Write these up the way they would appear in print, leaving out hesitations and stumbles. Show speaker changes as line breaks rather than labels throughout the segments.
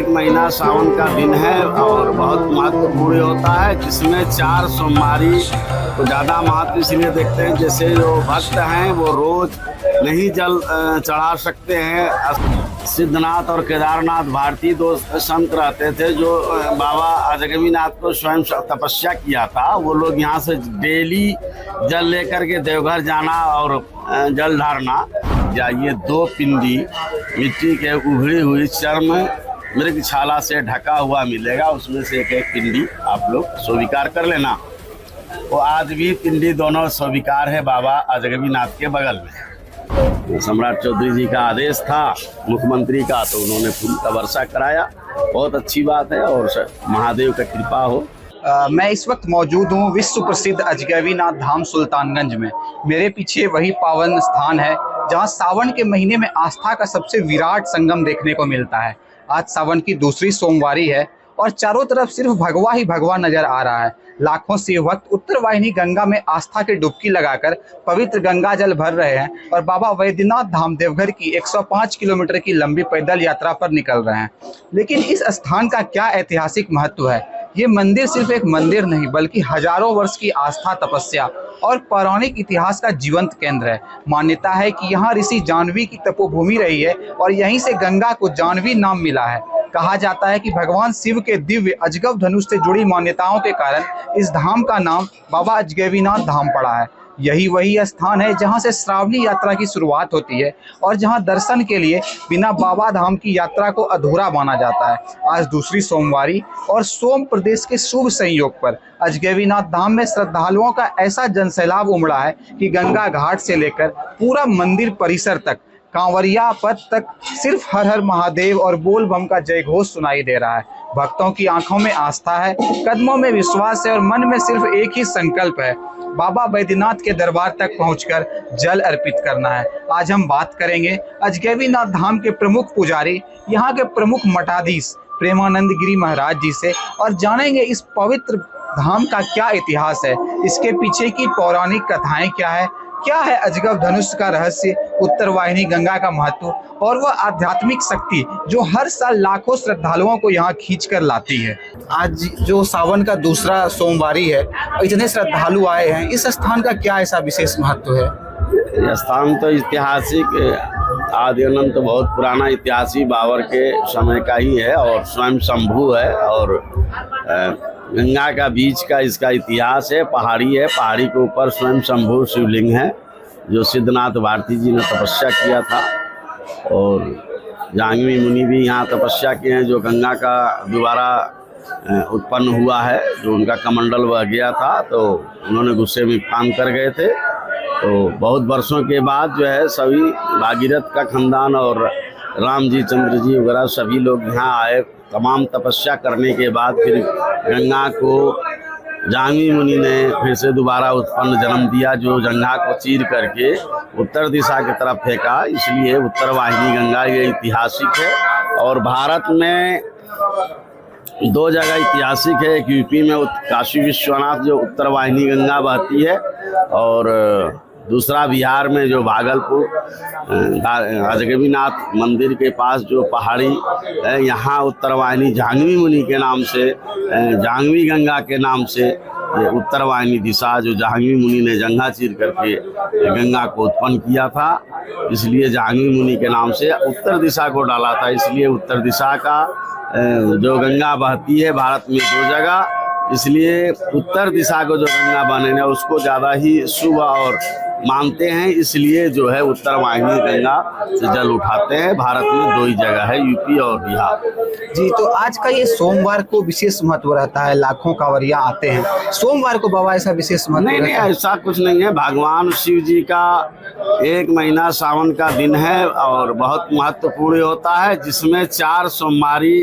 महीना सावन का दिन है और बहुत महत्वपूर्ण होता है, जिसमें 4 सोमवारी को ज़्यादा महत्व इसलिए देखते हैं, जैसे जो भक्त हैं वो रोज नहीं जल चढ़ा सकते हैं। सिद्धनाथ और केदारनाथ भारतीय दो संत रहते थे जो बाबा अजगमीनाथ को स्वयं तपस्या किया था। वो लोग यहाँ से डेली जल लेकर के देवघर जाना और जल ढारना। या ये 2 पिंडी मिट्टी के उभरी हुई चर्म मृगछाला से ढका हुआ मिलेगा, उसमें से एक पिंडी आप लोग स्वीकार कर लेना। वो आज भी पिंडी दोनों स्वीकार है बाबा अजगमीनाथ के बगल में। सम्राट चौधरी जी का आदेश था मुख्यमंत्री का, तो उन्होंने फूल का वर्षा कराया। बहुत अच्छी बात है और महादेव का कृपा हो।
मैं इस वक्त मौजूद हूँ विश्व प्रसिद्ध अजगैबीनाथ धाम सुल्तानगंज में। मेरे पीछे वही पावन स्थान है जहाँ सावन के महीने में आस्था का सबसे विराट संगम देखने को मिलता है। आज सावन की दूसरी सोमवारी है और चारों तरफ सिर्फ भगवा ही भगवा नजर आ रहा है। लाखों शिव भक्त उत्तरवाहिनी गंगा में आस्था की डुबकी लगाकर पवित्र गंगा जल भर रहे हैं और बाबा वैद्यनाथ धाम देवघर की 105 किलोमीटर की लंबी पैदल यात्रा पर निकल रहे हैं। लेकिन इस स्थान का क्या ऐतिहासिक महत्व है? ये मंदिर सिर्फ एक मंदिर नहीं बल्कि हजारों वर्ष की आस्था, तपस्या और पौराणिक इतिहास का जीवंत केंद्र है। मान्यता है कि यहाँ ऋषि जाह्नवी की तपोभूमि रही है और यहीं से गंगा को जाह्नवी नाम मिला है। कहा जाता है कि भगवान शिव के दिव्य अजगव धनुष से जुड़ी मान्यताओं के कारण इस धाम का नाम बाबा अजगैबीनाथ धाम पड़ा है। यही वही स्थान है जहां से श्रावणी यात्रा की शुरुआत होती है और जहां दर्शन के लिए बिना बाबा धाम की यात्रा को अधूरा माना जाता है। आज दूसरी सोमवारी और सोम प्रदेश के शुभ संयोग पर अजगैबीनाथ धाम में श्रद्धालुओं का ऐसा जनसैलाब उमड़ा है कि गंगा घाट से लेकर पूरा मंदिर परिसर तक, कांवरिया पथ तक सिर्फ हर हर महादेव और बोल बम का जय घोष सुनाई दे रहा है। भक्तों की आंखों में आस्था है, कदमों में विश्वास है और मन में सिर्फ एक ही संकल्प है, बाबा बैद्यनाथ के दरबार तक पहुंचकर जल अर्पित करना है। आज हम बात करेंगे अजगैबीनाथ धाम के प्रमुख पुजारी, यहाँ के प्रमुख मठाधीश प्रेमानंद गिरी महाराज जी से और जानेंगे इस पवित्र धाम का क्या इतिहास है, इसके पीछे की पौराणिक कथाएं क्या है अजगव धनुष का रहस्य, उत्तरवाहिनी गंगा का महत्व और वह आध्यात्मिक शक्ति जो हर साल लाखों श्रद्धालुओं को यहाँ खींच कर लाती है। आज जो सावन का दूसरा सोमवारी है, इतने श्रद्धालु आए हैं, इस स्थान का क्या ऐसा विशेष महत्व है?
यह स्थान तो ऐतिहासिक आदि अनंत बहुत पुराना इतिहासी बाबर के समय का ही है और स्वयं शंभू है और गंगा का बीच का इसका इतिहास है। पहाड़ी है, पहाड़ी के ऊपर स्वयं शंभू शिवलिंग है जो सिद्धनाथ भारती जी ने तपस्या किया था और जाह्नवी मुनि भी यहाँ तपस्या किए हैं, जो गंगा का दोबारा उत्पन्न हुआ है। जो उनका कमंडल बह गया था तो उन्होंने गुस्से में काम कर गए थे। तो बहुत वर्षों के बाद जो है सभी भागीरथ का खानदान और राम जी, चंद्र जी वगैरह सभी लोग यहाँ आए। तमाम तपस्या करने के बाद फिर गंगा को जाह्नवी मुनि ने फिर से दोबारा उत्पन्न जन्म दिया, जो गंगा को चीर करके उत्तर दिशा की तरफ फेंका। इसलिए उत्तरवाहिनी गंगा ये ऐतिहासिक है। और भारत में 2 जगह ऐतिहासिक है, एक यूपी में काशी विश्वनाथ जो उत्तरवाहिनी गंगा बहती है और दूसरा बिहार में जो भागलपुर अजगैबीनाथ मंदिर के पास जो पहाड़ी है, यहाँ उत्तरवाहिनी जाह्नवी मुनि के नाम से, जाह्नवी गंगा के नाम से ये उत्तरवाहिनी दिशा जो जाह्नवी मुनि ने जंघा चीर करके गंगा को उत्पन्न किया था, इसलिए जाह्नवी मुनि के नाम से उत्तर दिशा को डाला था। इसलिए उत्तर दिशा का जो गंगा बहती है भारत में 2 जगह, इसलिए उत्तर दिशा को जो गंगा बहने उसको ज़्यादा ही शुभ और मानते हैं। इसलिए जो है उत्तरवाहिनी गंगा से जल उठाते हैं। भारत में 2 ही जगह है, यूपी और बिहार।
जी, तो आज का ये सोमवार को विशेष महत्व रहता है, लाखों कांवरिया आते हैं। सोमवार को बाबा ऐसा विशेष महत्व
नहीं, ऐसा कुछ नहीं है। भगवान शिव जी का 1 महीना सावन का दिन है और बहुत महत्वपूर्ण होता है, जिसमें 4 सोमवारी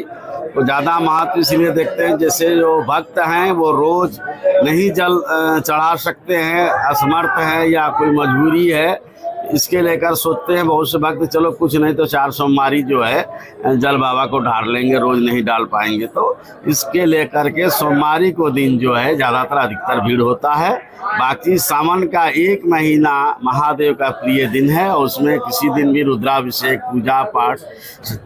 को ज़्यादा महत्व इसलिए देखते हैं, जैसे जो भक्त हैं वो रोज नहीं जल चढ़ा सकते हैं, असमर्थ हैं या कोई मजबूरी है इसके लेकर सोचते हैं बहुत से भक्त, चलो कुछ नहीं तो 4 सोमवारी जो है जल बाबा को ढार लेंगे, रोज नहीं डाल पाएंगे, तो इसके लेकर के सोमवारी को दिन जो है ज़्यादातर अधिकतर भीड़ होता है। बाकी सावन का 1 महीना महादेव का प्रिय दिन है और उसमें किसी दिन भी रुद्राभिषेक पूजा पाठ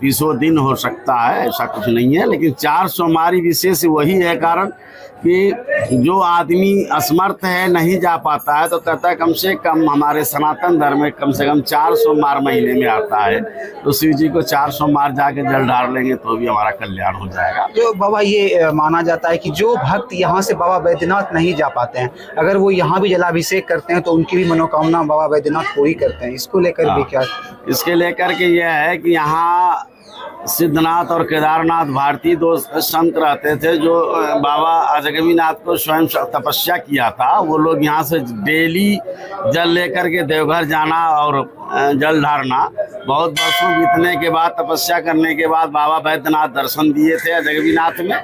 30 दिन हो सकता है, ऐसा कुछ नहीं है। लेकिन 4 सोमवारी विशेष वही है कारण कि जो आदमी असमर्थ है, नहीं जा पाता है, तो कहता है कम से कम हमारे सनातन धर्म में कम से कम 4 सोमवार महीने में आता है, तो शिव जी को 4 सोमवार जाके जल ढार लेंगे तो भी हमारा कल्याण हो जाएगा।
जो बाबा ये माना जाता है कि जो भक्त यहाँ से बाबा बैद्यनाथ नहीं जा पाते हैं, अगर वो यहाँ भी जलाभिषेक करते हैं तो उनकी भी मनोकामना बाबा बैद्यनाथ पूरी करते हैं, इसको लेकर भी क्या?
इसके लेकर के यह है कि यहाँ सिद्धनाथ और केदारनाथ भारती 2 संत रहते थे जो बाबा अजगमीनाथ को स्वयं तपस्या किया था। वो लोग यहाँ से डेली जल लेकर के देवघर जाना और जल ढारना, बहुत वर्षों बीतने के बाद तपस्या करने के बाद बाबा बैद्यनाथ दर्शन दिए थे अजगमीनाथ में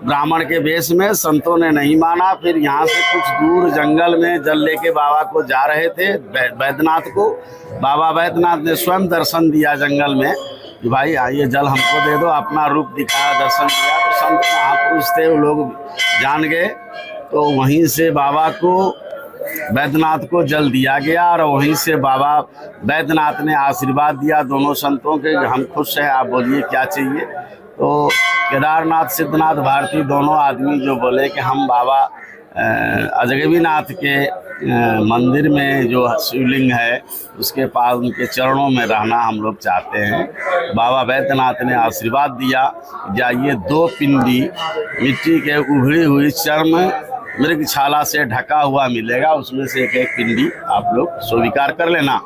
ब्राह्मण के वेश में। संतों ने नहीं माना, फिर यहाँ से कुछ दूर जंगल में जल लेके बाबा को जा रहे थे बैद्यनाथ को। बाबा बैद्यनाथ ने स्वयं दर्शन दिया जंगल में कि भाई आइए जल हमको दे दो, अपना रूप दिखाया, दर्शन दिया। तो संत महापुरुष थे, वो लोग जान गए, तो वहीं से बाबा को बैद्यनाथ को जल दिया गया और वहीं से बाबा बैद्यनाथ ने आशीर्वाद दिया दोनों संतों के, हम खुश हैं, आप बोलिए क्या चाहिए। तो केदारनाथ सिद्धनाथ भारती दोनों आदमी जो बोले कि हम बाबा अजगमीनाथ के मंदिर में जो शिवलिंग है उसके पास उनके चरणों में रहना हम लोग चाहते हैं। बाबा बैद्यनाथ ने आशीर्वाद दिया, जाइए 2 पिंडी मिट्टी के उभरी हुई चर्म मृगछाला से ढका हुआ मिलेगा, उसमें से एक पिंडी आप लोग स्वीकार कर लेना।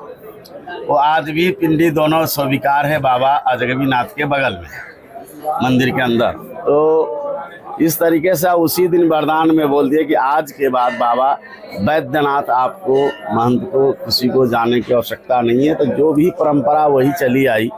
वो आज भी पिंडी दोनों स्वीकार है बाबा अजगमीनाथ के बगल में मंदिर के अंदर। तो इस तरीके से उसी दिन वरदान में बोल दिए कि आज के बाद बाबा बैद्यनाथ आपको महंत को किसी को जाने की आवश्यकता नहीं है। तो जो भी परंपरा वही चली आई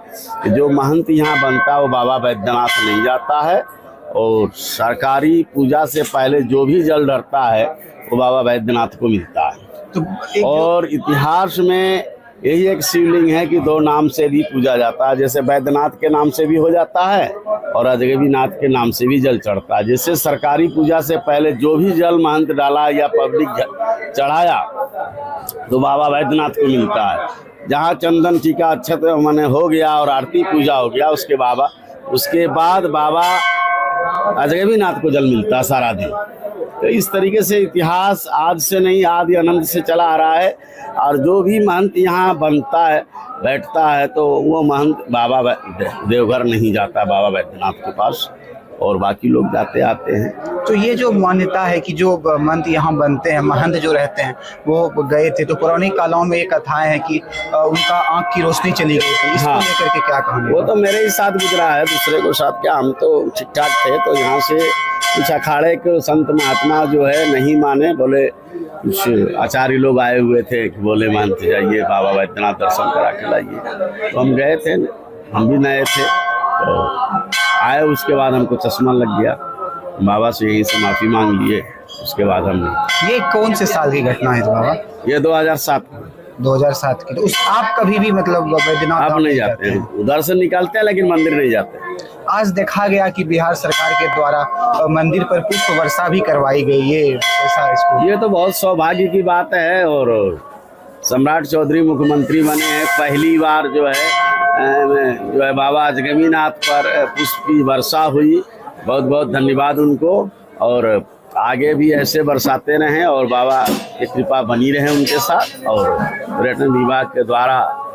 कि जो महंत यहाँ बनता है वो बाबा बैद्यनाथ नहीं जाता है, और सरकारी पूजा से पहले जो भी जल ढरता है वो बाबा बैद्यनाथ को मिलता है।
तो
और इतिहास में यही एक शिवलिंग है कि 2 नाम से भी पूजा जाता है, जैसे बैद्यनाथ के नाम से भी हो जाता है और अजगमीनाथ के नाम से भी जल चढ़ता है। जैसे सरकारी पूजा से पहले जो भी जल महंत डाला या पब्लिक चढ़ाया तो बाबा बैद्यनाथ को मिलता है। जहाँ चंदन टीका अक्षत माने हो गया और आरती पूजा हो गया, उसके बाद बाबा अजगमीनाथ को जल मिलता है सारा दिन। तो इस तरीके से इतिहास आज से नहीं, आदि अनंत से चला आ रहा है। और जो भी महंत यहाँ बनता है, बैठता है, तो वो महंत बाबा देवघर नहीं जाता, बाबा बैद्यनाथ के पास, और बाकी लोग जाते आते हैं।
तो ये जो मान्यता है कि जो महंत यहाँ बनते हैं, महंत जो रहते हैं वो गए थे, तो पुरानी कालों में ये कथाएं हैं कि उनका आँख की रोशनी चली गई थी, इसको लेकर के क्या कहानी?
वो तो मेरे ही साथ गुजरा है, दूसरे को साथ क्या, हम तो ठीक ठाक थे। तो यहाँ से कुछ अखाड़े के संत महात्मा जो है नहीं माने, बोले कुछ आचार्य लोग आए हुए थे कि बोले मानते जाइए बाबा बैद्यनाथ दर्शन करा के लाइए। तो हम गए थे, हम भी नए थे, तो आए। उसके बाद हमको चश्मा लग गया, बाबा से यहीं से माफ़ी मांग लिए। उसके बाद हमने,
ये कौन से साल की घटना है बाबा?
ये 2007 की।
तो आप कभी भी मतलब बैद्यनाथ
आप नहीं जाते हैं, उधर से निकलते हैं लेकिन मंदिर नहीं जाते।
आज देखा गया कि बिहार सरकार के द्वारा मंदिर पर पुष्प वर्षा भी करवाई गई, ये ऐसा इसको?
ये तो बहुत सौभाग्य की बात है, और सम्राट चौधरी मुख्यमंत्री बने हैं, पहली बार जो है बाबा अजगमीनाथ पर पुष्प की वर्षा हुई। बहुत बहुत धन्यवाद उनको, और आगे भी ऐसे बरसाते रहें और बाबा की कृपा बनी रहे उनके साथ। और पर्यटन विभाग के द्वारा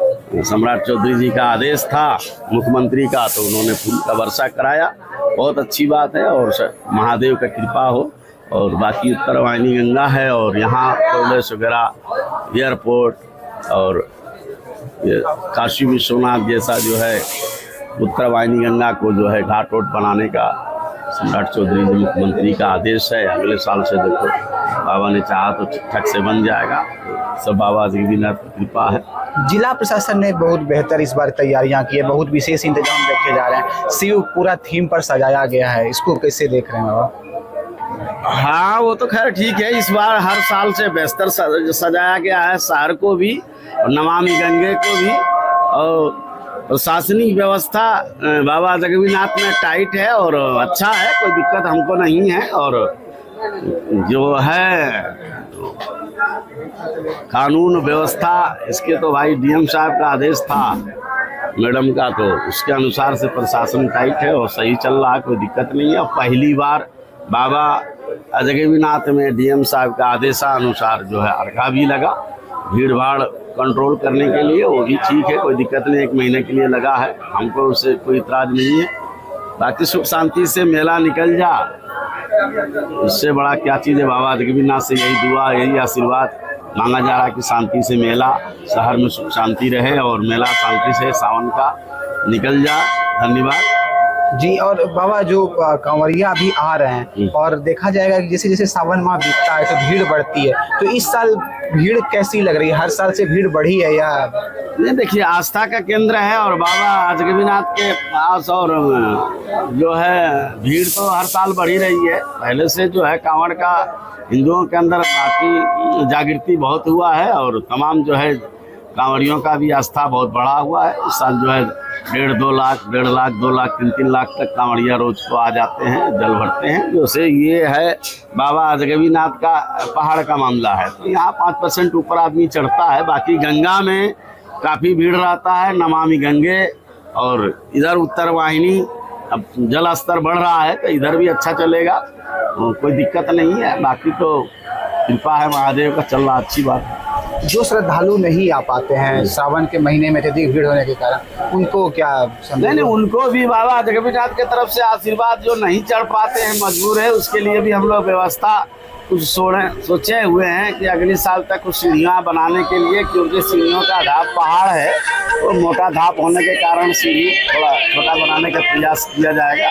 सम्राट चौधरी जी का आदेश था मुख्यमंत्री का, तो उन्होंने फूल का वर्षा कराया, बहुत अच्छी बात है। और महादेव का कृपा हो। और बाकी उत्तरवाहिनी गंगा है, और यहाँ पैलेस वगैरह, एयरपोर्ट, और ये काशी विश्वनाथ जैसा जो है उत्तरवाहिनी गंगा को जो है घाट रोड बनाने का सम्राट चौधरी जी मुख्यमंत्री का आदेश है। अगले साल से देखो बाबा ने चाहा तो ठीक ठाक से बन जाएगा। सब बाबा अजगमीनाथ की कृपा है।
जिला प्रशासन ने बहुत बेहतर इस बार तैयारियां की है, बहुत विशेष इंतजाम रखे जा रहे हैं, शिव पूरा थीम पर सजाया गया है, इसको कैसे देख रहे हैं बाबा?
हाँ वो तो खैर ठीक है। इस बार हर साल से बेहतर सजाया गया है शहर को भी और नमामि गंगे को भी, और प्रशासनिक व्यवस्था बाबा जगन्नाथ में टाइट है और अच्छा है, कोई दिक्कत हमको नहीं है। और जो है कानून व्यवस्था इसके तो भाई डीएम साहब का आदेश था मैडम का, तो उसके अनुसार से प्रशासन टाइट है और सही चल रहा है, कोई दिक्कत नहीं है। और पहली बार बाबा जगन्नाथ में डीएम साहब का आदेशानुसार जो है अर्घा भी लगा भीड़ भाड़ कंट्रोल करने के लिए, वो भी ठीक है, कोई दिक्कत नहीं। 1 महीने के लिए लगा है, हमको उससे कोई इतराज नहीं है। बाकी सुख शांति से मेला निकल जा, इससे बड़ा क्या चीज़ है। बाबा जगन्नाथ से यही दुआ यही आशीर्वाद मांगा जा रहा है कि शांति से मेला शहर में सुख शांति रहे और मेला शांति से सावन का निकल जा। धन्यवाद
जी। और बाबा जो कांवरिया अभी आ रहे हैं और देखा जाएगा कि जैसे जैसे सावन माह बीतता है तो भीड़ बढ़ती है, तो इस साल भीड़ कैसी लग रही है? हर साल से भीड़ बढ़ी है या
नहीं? देखिए आस्था का केंद्र है और बाबा जगन्नाथ के पास और जो है भीड़ तो हर साल बढ़ी रही है। पहले से जो है कांवड़ का हिंदुओं के अंदर बाकी जागृति बहुत हुआ है और तमाम जो है कांवड़ियों का भी आस्था बहुत बढ़ा हुआ है। इस साल जो है 1.5-2 लाख 1.5 लाख 2 लाख 3-3 लाख तक कांवड़िया रोज को आ जाते हैं, जल भरते हैं। जैसे ये है बाबा जगन्नाथ का पहाड़ का मामला है, तो यहाँ 5% ऊपर आदमी चढ़ता है। बाकी गंगा में काफ़ी भीड़ रहता है, नमामि गंगे, और इधर उत्तर वाहिनी अब जल स्तर बढ़ रहा है तो इधर भी अच्छा चलेगा, कोई दिक्कत नहीं है। बाकी तो कृपा है महादेव का, चल रहा अच्छी बात है।
जो श्रद्धालु नहीं आ पाते हैं सावन के महीने में अत्यधिक भीड़ होने के कारण, उनको क्या
नहीं, उनको भी बाबा जगन्नाथ की तरफ से आशीर्वाद, जो नहीं चढ़ पाते हैं मजबूर है, उसके लिए भी हम लोग व्यवस्था कुछ सोचे हुए हैं कि अगले साल तक कुछ सीढ़ियाँ बनाने के लिए, क्योंकि सीढ़ियों का धाप पहाड़ है तो मोटा धाप होने के कारण सीढ़ी थोड़ा छोटा बनाने का प्रयास किया जाएगा।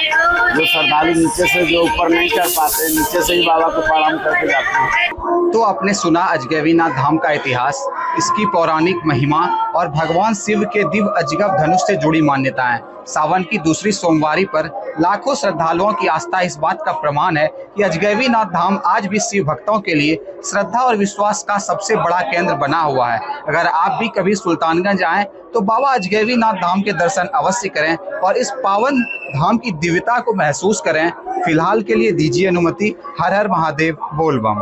जो श्रद्धालु नीचे से जो ऊपर नहीं चढ़ पाते, नीचे से ही बाबा को प्रणाम करके जाते हैं।
तो आपने सुना अजगैबीनाथ धाम का इतिहास, इसकी पौराणिक महिमा और भगवान शिव के दिव्य अजगब धनुष से जुड़ी मान्यताएं। सावन की दूसरी सोमवारी पर लाखों श्रद्धालुओं की आस्था इस बात का प्रमाण है कि अजगैबीनाथ धाम आज भी शिव भक्तों के लिए श्रद्धा और विश्वास का सबसे बड़ा केंद्र बना हुआ है। अगर आप भी कभी सुल्तानगंज आएं तो बाबा अजगैबीनाथ धाम के दर्शन अवश्य करें और इस पावन धाम की दिव्यता को महसूस करें। फिलहाल के लिए दीजिए अनुमति। हर हर महादेव, बोल बम।